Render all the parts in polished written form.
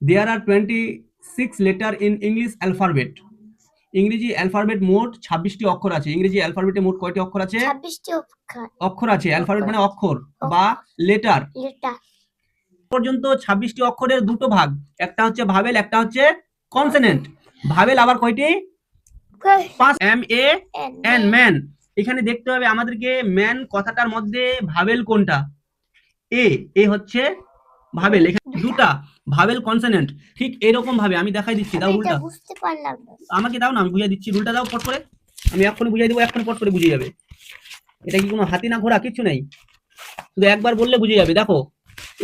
There are 26 letter in English alphabet. ইংরেজি alphabet মোট 26টি অক্ষর আছে। ইংরেজি অ্যালফাবেটে মোট কয়টি অক্ষর আছে? 26টি অক্ষর আছে। অ্যালফাবেট মানে অক্ষর বা লেটার। পর্যন্ত 26টি অক্ষরের দুটো ভাগ, একটা হচ্ছে ভাবেল, একটা হচ্ছে কনসোনেন্ট। ভাবেল আবার কয়টি? 5। M A N man. এখানে দেখতে হবে আমাদেরকে ম্যান কথাটার মধ্যে ভাবেল কোনটা? এ হচ্ছে ভাবেল। এখানে দুটা ভাবেল কনসোনেন্ট। ঠিক এরকম ভাবে আমি দেখাই দিচ্ছি। দাও রুলটা। বুঝতে পারলাম না। আমাকে দাও না, আমি বুঝিয়ে দিচ্ছি। রুলটা দাও পট করে। আমি এক্ষুনি বুঝিয়ে দেবো, এক্ষুনি পট করে বুঝিয়ে যাবে। এটা কি কোনো হাতি না ঘোড়া? কিচ্ছু নেই, শুধু একবার বললে বুঝে যাবে। দেখো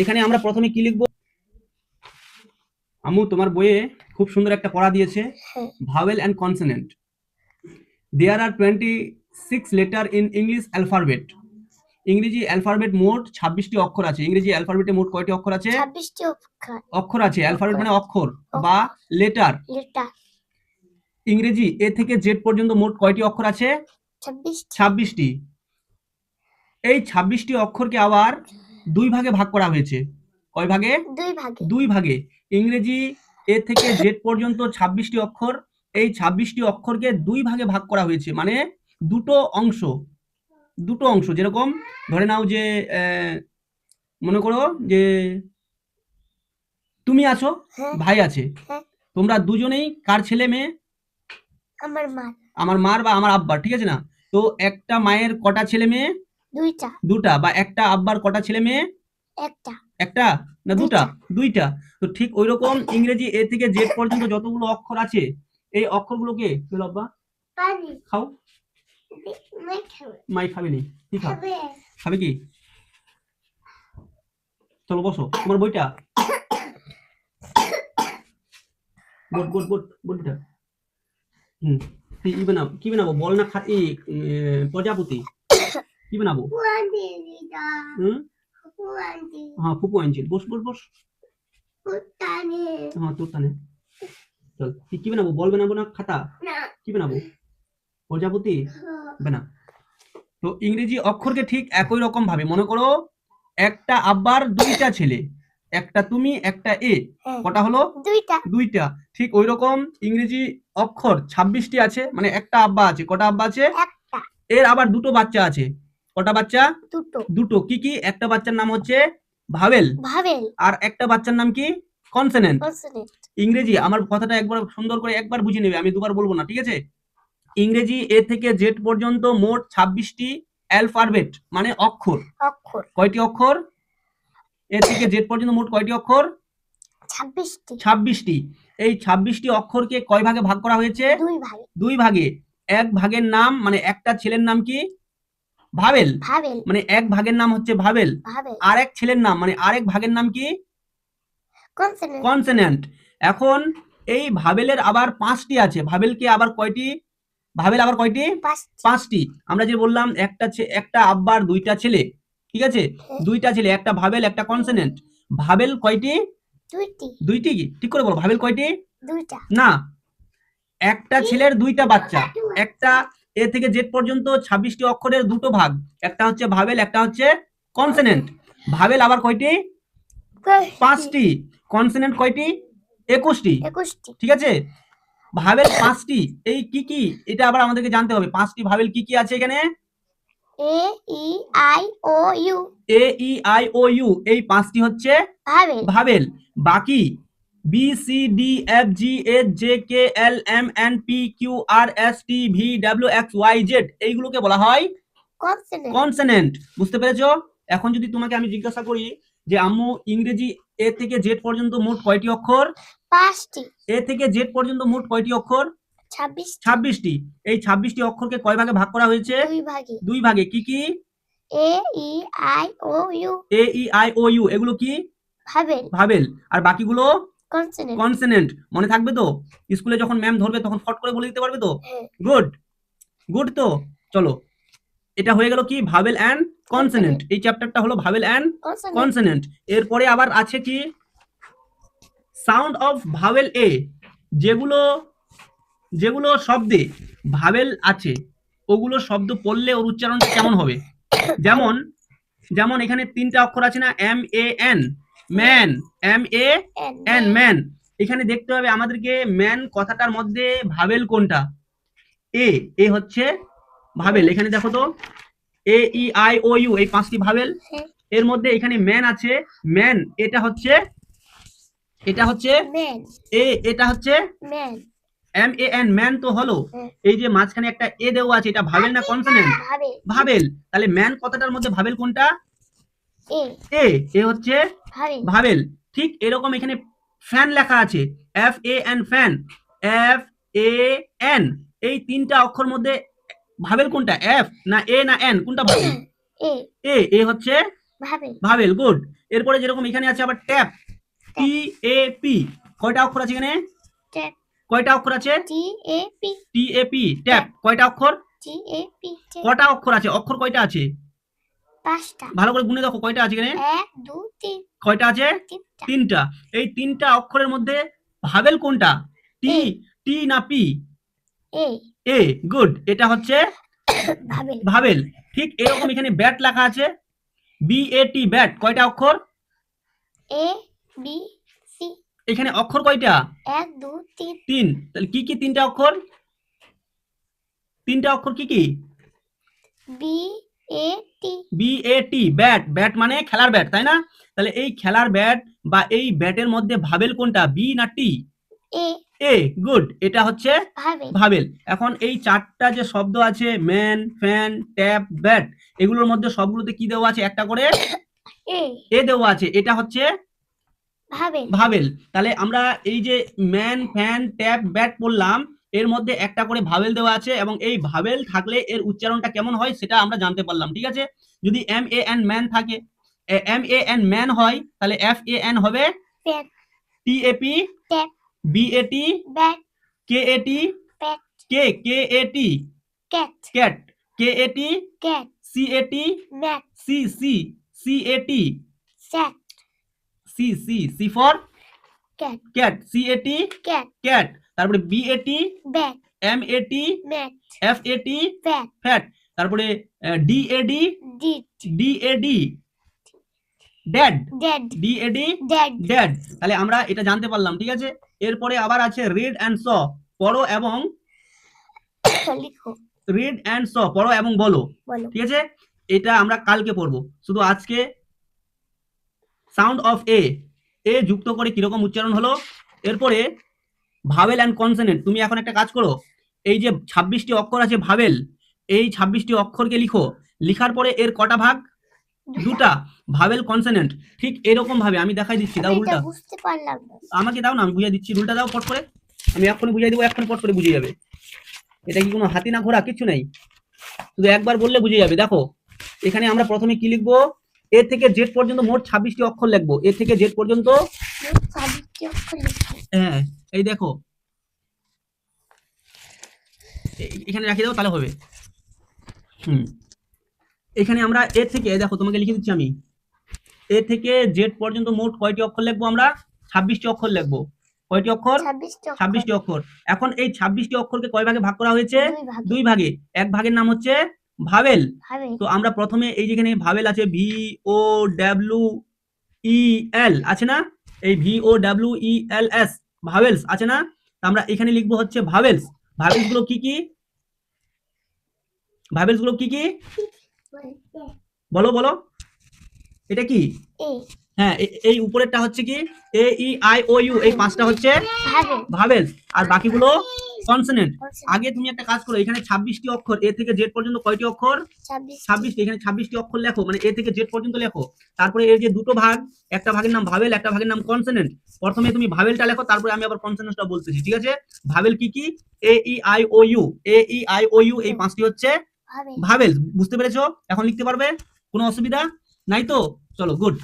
এখানে আমরা প্রথমে কি লিখবো? আমু তোমার বইয়ে খুব সুন্দর একটা পড়া দিয়েছে, vowel and consonant. There are 26 letter in English alphabet. ইংরেজি অ্যালফাবেট মোট 26টি অক্ষর আছে। ইংরেজি অ্যালফাবেটে মোট কয়টি অক্ষর আছে? 26টি অক্ষর আছে। অ্যালফাবেট মানে অক্ষর বা লেটার। ইংরেজি এ থেকে জেড পর্যন্ত মোট কয়টি অক্ষর আছে? 26টি। এই 26টি অক্ষরকে আবার দুই ভাগে ভাগ করা হয়েছে। কয় ভাগে? দুই ভাগে। ইংরেজি এ থেকে জেড পর্যন্ত 26টি অক্ষর, এই 26টি অক্ষরকে দুই ভাগে ভাগ করা হয়েছে, মানে দুটো অংশ। যেরকম ধরে নাও যে মনে করো যে তুমি আছো, ভাই আছে, তোমরা দুজনেই কার ছেলে মেয়ে? আমার মার বা আমার আব্বার, ঠিক আছে না? তো একটা মায়ের কটা ছেলে মেয়ে? দুটা। বা একটা আব্বার কটা ছেলে মেয়ে? একটা না দুটা? দুইটা। তো ঠিক ওইরকম ইংরেজি এ থেকে জেড পর্যন্ত যতগুলো অক্ষর আছে, এই অক্ষরগুলোকে আব্বা খাও। মাই খাবে নি? কি খাবে কি? চলো বসো, তোমার বইটা বইটা কি বানাবো বল না? প্রজাপতি কি বানাবো? হ্যাঁ ফুপু আনছিল। বস বস বস। হ্যাঁ তোর টানে। চল কি বানাবো? বল বানাবো না খাতা? কি বানাবো? প্রজাপতি বানা। তো ইংরেজি অক্ষরকে ঠিক একই রকম ভাবে মনে করো একটা আব্বার দুইটা ছেলে, একটা তুমি একটা এ, কটা হলো? দুইটা। ঠিক ওই রকম ইংরেজি অক্ষর 26টি আছে, মানে একটা আব্বা আছে। কটা আব্বা আছে? এর আবার দুটো বাচ্চা আছে। কটা বাচ্চা? দুটো। কি কি? একটা বাচ্চার নাম হচ্ছে ভাবেল, আর একটা বাচ্চার নাম কি? কনসোনেন্ট। ইংরেজি আমার কথাটা একবার সুন্দর করে একবার বুঝে নেবে, আমি দুবার বলবো না, ঠিক আছে? ইংরেজি এ থেকে জেড পর্যন্ত মোট 26টি অ্যালফাবেট মানে অক্ষর। কয়টি অক্ষর? এ থেকে জেড পর্যন্ত মোট কয়টি অক্ষর? 26টি। এই 26টি অক্ষরকে কয় ভাগে ভাগ করা হয়েছে? দুই ভাগে। এক ভাগের নাম মানে একটা ছেলের নাম কি? ভাবেল। মানে এক ভাগের নাম হচ্ছে ভাবেল। আর এক ছেলের নাম মানে আরেক ভাগের নাম কি? কনসোনেন্ট। এখন এই ভাবেলের আবার 5টি আছে। ভাবেলকে আবার কয়টি? ভাবেল আবার কয়টি? 5টি। আমরা যে বললাম একটা আব্বার দুইটা ছেলে, ঠিক আছে? দুইটা ছেলে, একটা ভাবেল একটা কনসোনেন্ট। ভাবেল কয়টি? দুইটি। ঠিক করে বলো, ভাবেল কয়টি? না, একটা ছেলের দুইটা বাচ্চা। একটা এ থেকে জেড পর্যন্ত 26টি অক্ষরের দুটো ভাগ, একটা হচ্ছে ভাবেল, একটা হচ্ছে কনসোনেন্ট। ভাবেল আবার কয়টি? 5টি। কনসোনেন্ট কয়টি? 21টি। ঠিক আছে? ভাবেল 5টি। এই কি কি এটা আবার আমাদেরকে জানতে হবে। 5টি ভাবেল কি কি আছে এখানে? A E I O U. এই 5টি হচ্ছে ভাবেল। বাকি B C D F G H J K L M N P Q R S T V W X Y Z, এইগুলোকে বলা হয় কনসোনেন্ট। বুঝতে পেরেছো? এখন যদি তোমাকে আমি জিজ্ঞাসা করি যে আম্মু ইংরেজি এ থেকে জেড পর্যন্ত মোট কয়টি অক্ষর? 5টি। এ থেকে জেড পর্যন্ত মোট কয়টি অক্ষর? 26টি। এই 26টি অক্ষরকে কয় ভাগে ভাগ করা হয়েছে? দুই ভাগে। কি কি? এ ই আই ও ইউ এগুলো কি? ভাবেল। আর বাকিগুলো কনসোনেন্ট। মনে থাকবে তো? স্কুলে যখন ম্যাম ধরবে তখন ফট করে বলে দিতে পারবে তো? গুড। তো চলো, এটা হয়ে গেল কি? ভাবেল অ্যান্ড কনসোনেন্ট। এই চ্যাপ্টারটা হলো ভাবেল অ্যান্ড কনসোনেন্ট। এরপরে আবার আছে কি? সাউন্ড অফ ভাবেল এ। যেগুলো শব্দে ভাবেল আছে ওগুলো শব্দ পড়লে ওর উচ্চারণটা কেমন হবে? যেমন এখানে 3টা অক্ষর আছে না? M A N. Man, MAN man. এখানে দেখতে হবে আমাদেরকে ম্যান কথাটার মধ্যে ভাবেল কোনটা। এ হচ্ছে ভাবেল। এখানে দেখো তো AEIOU এই 5টি ভাবেল, এর মধ্যে এখানে ম্যান আছে। ম্যান এটা হচ্ছে এটা হচ্ছে MAN ম্যান তো হলো। এই যে মাঝখানে একটা এ দেওয়া আছে, এটা ভাবেল না কনসোনেন্ট? ভাবেল। তাহলে ম্যান কথাটার মধ্যে ভাবেল কোনটা? এ হচ্ছে ভাবেল। ঠিক এরকম এখানে ফ্যান লেখা আছে, FAN ফ্যান, FAN। এই 3টা অক্ষর মধ্যে ভাবেল কোনটা? F না A না N, কোনটা ভাবেল? এ হচ্ছে ভাবেল। গুড। এরপরে যেরকম এখানে আছে আবার ট্যাপ, TAP। কয়টা অক্ষর আছে এখানে? কয়টা অক্ষর আছে? TAP tap. কয়টা অক্ষর? কটা অক্ষর আছে? অক্ষর কয়টা আছে? 5টা। ভালো করে গুনে দেখো কয়টা আছে এখানে? 1 2 3। কয়টা আছে? 3টা। এই 3টা অক্ষরের মধ্যে ভাবেল কোনটা? টি না পি? এ। গুড। এটা হচ্ছে ভাবেল। ঠিক এরকম এখানে ব্যাট লেখা আছে, BAT ব্যাট। কয়টা অক্ষর? A B C। এখানে অক্ষর কয়টা? 1 2 3। তাহলে কি কি 3টা অক্ষর? 3টা অক্ষর কি কি? BAT bat. ব্যাট মানে খেলার ব্যাট, তাই না? তাহলে এই খেলার ব্যাট বা এই ব্যাটের মধ্যে ভাবেল কোনটা? বি না টি? এ। গুড। এটা হচ্ছে ভাবেল। এখন এই 4টা যে শব্দ আছে, ম্যান, ফ্যান, ট্যাপ, ব্যাট, এগুলোর মধ্যে সবগুলোতে কি দেওয়া আছে? একটা করে এ দেওয়া আছে। এটা হচ্ছে ভাবেল। তাহলে আমরা এই যে ম্যান, ফ্যান, ট্যাপ, ব্যাট পড়লাম, এর মধ্যে একটা করে ভাবেল দেওয়া আছে, এবং এই ভাবেল থাকলে এর উচ্চারণটা কেমন হয় সেটা আমরা জানতে পারলাম। ঠিক আছে? যদি MAN ম্যান থাকে, MAN ম্যান হয়, তাহলে FAN হবে TAP, BAT, KAT, KAT, cat, KAT, CAT, C for cat, CAT cat. তারপরে BAT, MAT, FAT ফ্যাট। তারপরে DAD, ড্যাড, ড্যাড। তাহলে আমরা এটা জানতে পারলাম। ঠিক আছে? এরপরে আবার আছে রিড অ্যান্ড স, পড়ো এবং লিখো। রিড অ্যান্ড স, পড়ো এবং বলো। ঠিক আছে? এটা আমরা কালকে পড়বো। শুধু আজকে সাউন্ড অফ এ যুক্ত করে কিরকম উচ্চারণ হলো। এরপরে ভাবেল অ্যান্ড কনসোনেন্ট। তুমি এখন একটা কাজ করো, এই যে 26টি অক্ষর আছে ভাবেল, এই 26টি অক্ষরকে লিখো। লিখার পরে এর কটা ভাগ? 2টা। ভাবেল, কনসোনেন্ট। ঠিক এরকম ভাবে আমি দেখাই দিচ্ছি। দাও রুলটা। বুঝতে পারলাম না। আমাকে দাও না, আমি বুঝিয়ে দিচ্ছি। রুলটা দাও পট করে। আমি এক্ষুনি বুঝিয়ে দেবো, এক্ষুনি পট করে বুঝে যাবে। এটা কি কোনো হাতি না ঘোড়া? কিছু নেই, শুধু একবার বললে বুঝে যাবে। দেখো এখানে আমরা প্রথমে কি লিখবো? এ থেকে জেড পর্যন্ত মোট 26টি অক্ষর লিখবো। এ থেকে জেড পর্যন্ত 26টি অক্ষর লিখবো। হ্যাঁ, এই দেখো এখানে রাখি দাও, তাহলে হবে। এখানে আমরা এ থেকে, দেখো তোমাকে লিখে দিচ্ছি আমি, এ থেকে জেড পর্যন্ত মোট কয়টি অক্ষর লিখবো? আমরা 26টি অক্ষর লিখবো। কয়টি অক্ষর? 26টি অক্ষর। এখন এই 26টি অক্ষরকে কয় ভাগে ভাগ করা হয়েছে? 2 ভাগে। এক ভাগের নাম হচ্ছে ভাবেল। তো আমরা প্রথমে এই যেখানে ভাবেল আছে, VOWEL আছে না? এই VOWELS ভাবেলস আছে না? আমরা এখানে লিখবো হচ্ছে ভাবেলস। ভাবেলস গুলো কি কি? ভাবেলস গুলো কি কি? বলো বলো। এটা কি? হ্যাঁ, এই উপরেরটা হচ্ছে কি? AEIOU। এই 5টা হচ্ছে ভাবেলস, আর বাকিগুলো কনসোনেন্ট। আগে তুমি একটা কাজ করো, এখানে 26টি অক্ষর, এ থেকে জেড পর্যন্ত কয়টি অক্ষর? 26টি। এখানে 26টি অক্ষর লেখো, মানে এ থেকে জেড পর্যন্ত লেখো। তারপরে এর যে 2টো ভাগ, একটা ভাগের নাম ভাবেল, একটা ভাগের নাম কনসোনেন্ট। প্রথমে তুমি ভাবেলটা লেখো, তারপরে আমি আবার কনসোনেন্টটা বলতেছি। ঠিক আছে? ভাবেল কি কি? AEIOU এই 5টি হচ্ছে ভাবেল। বুঝতে পেরেছো? এখন লিখতে পারবে? কোনো অসুবিধা নাই তো? চলো, গুড।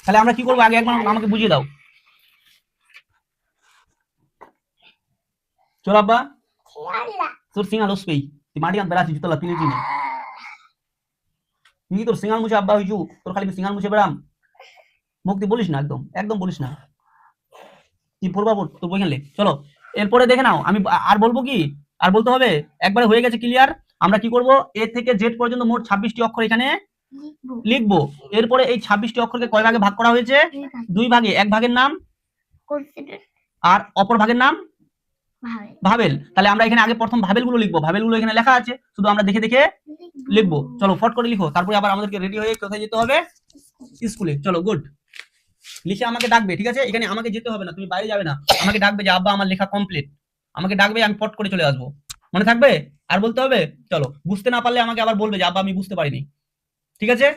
তাহলে আমরা কি করবো? আগে একবার আমাকে বুঝিয়ে দাও। চলো আব্বা, তোর সিঙ্গাল ওসপেই তুই মাটি গান বেড়াচ্ছি, জুতলা পিনে চিনি তুই তোর সিঙ্গাল মুছে আব্বা হইছু, তোর খালি সিঙ্গাল মুছে বেড়াম। মুক্তি বলিস না, একদম একদম বলিস না। কি পড়বা তোর বই খেলে। চলো এরপরে দেখে নাও, আমি আর বলবো কি? আর বলতে হবে? একবারে হয়ে গেছে, ক্লিয়ার? আমরা কি করব? এ থেকে জেড পর্যন্ত মোট 26টি অক্ষর এখানে লিখবো। এরপরে এই 26টি অক্ষরকে কয় ভাগে ভাগ করা হয়েছে? 2 ভাগে। এক ভাগের নাম আর অপর ভাগের নাম ভাবেল। তাহলে আমরা এখানে আগে প্রথম ভাবেলগুলো লিখবো। ভাবেলগুলো এখানে লেখা আছে, শুধু আমরা দেখে দেখে লিখবো। চলো ফট করে লিখো, তারপরে আবার আমাদেরকে রেডি হয়ে কোথায় যেতে হবে? স্কুলে। চলো গুড। লিখে আমাকে ডাকবে, ঠিক আছে? এখানে আমাকে যেতে হবে না, তুমি বাইরে যাবে না, আমাকে ডাকবে যে আব্বা আমার লেখা কমপ্লিট। আমাকে ডাকবে, আমি ফট করে চলে আসবো। মনে থাকবে? আর বলতে হবে? চলো, বুঝতে না পারলে আমাকে আবার বলবে যে আব্বা আমি বুঝতে পারিনি, ঠিক আছে?